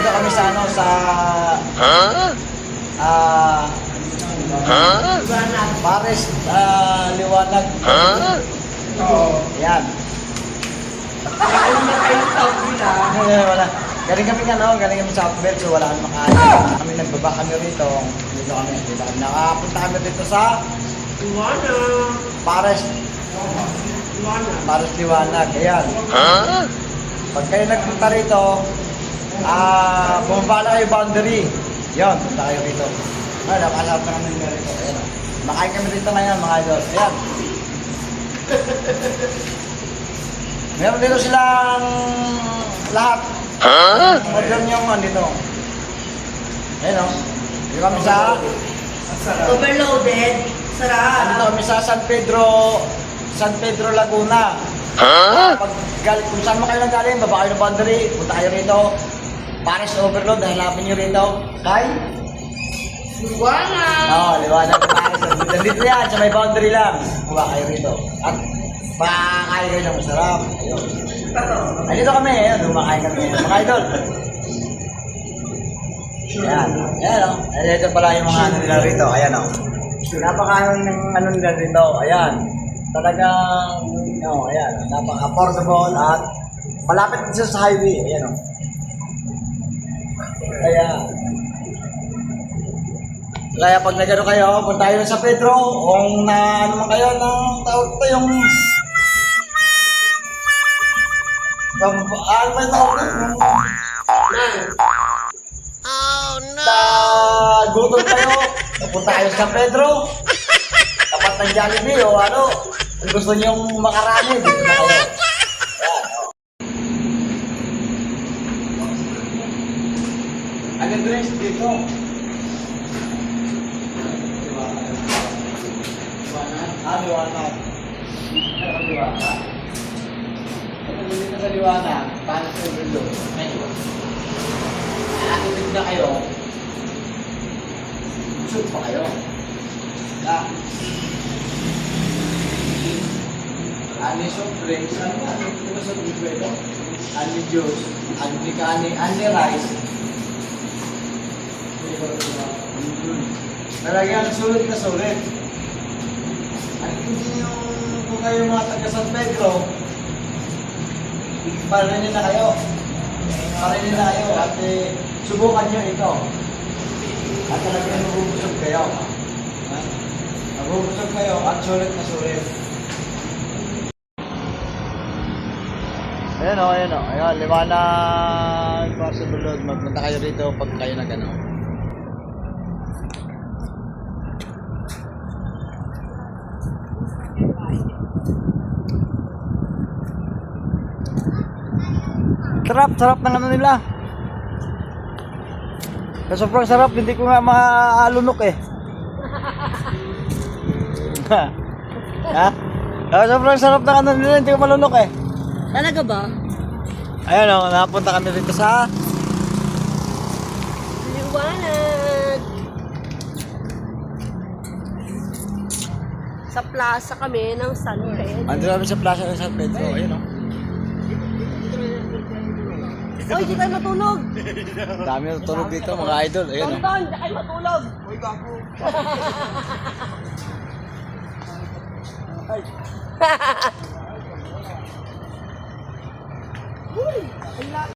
Dito kami sa ano, sa... Pares, Liwanag. Yan. Wala. Galing kami galing kami sa Outbelt, so wala kami makain. Kami nagbaba kami rito. Dito kami. Nakapunta kami dito sa Pares. Pares Liwanag. Ayan. Pag kayo nagpunta rito, bumaba na kayo boundary. Yan, punta kayo rito. Nakasarap na kami rito. Ayan. Makain kami dito ngayon, mga idol. Ayan. Meron dito silang lahat. Order nyo mo dito. Ayan o. Dito kami sa Overloaded. Sarap. dito kami sa San Pedro, Laguna. Kung saan mo kayo nang galing, baba kayo ng boundary, punta kayo rito. Pares Overload, hanapin nyo rito. Bye! Liwanag. Liwanag na Pares. Nandito yan, sa may boundary lang. Baba kayo rito. At pakakain kayo ng masarap. Ayun. Nandito kami, lumakain kami. Mga idol. Ayan. Ayan o. Ito pala yung mga ano nila rito. Ayan o. Napakaano ng ano nila rito. Ayan. Talagang, ayan. Napaka-affordable at malapit din siya sa highway. Ayan o. Kaya pag nagano kayo, punta kayo sa Pedro, kung na ano man kayo ng tawag ito yung ano ba yung tawag ito? Oh no! Gutom kayo, punta kayo sa Pedro, tapat ng Jollibee o ano, kung gusto nyo makarami, dito na kayo. Agad dress dito. Liwanag. Liwanag. Ito dito sa Liwanag, paano sa Overload? Ngayon. Nakakitid na kayo. Shoot pa kayo. Ani soft drinks, ano sa dito ito? Ani juice, ani rice. Talagang sulit na sulit. At hindi yung kung kayo mga taga San Pedro, paranin na kayo. Paranin na kayo at subukan nyo ito. At talagang mabubusog kayo. Mabubusog kayo at sulit na sulit. Ayan o, ayan o. Ayan, Liwanag Possible. Magpunta kayo rito pag kayo na gano'n. Sarap ng ano nila. Sobrang sarap, hindi ko nga maalunok eh. Ha? Sobrang sarap ng ano nila, hindi ko malunok eh. Talaga ba? Ayan o, napunta kami rito sa Liwanag. Sa plaza kami ng San Pedro. andun kami sa plaza ng San Pedro. Ayan o. Hoy, di tayo matulog. Dami na tutulog dito mga idol. Ayan o. Tonton, di kayo matulog. Hoy, gago. Uy,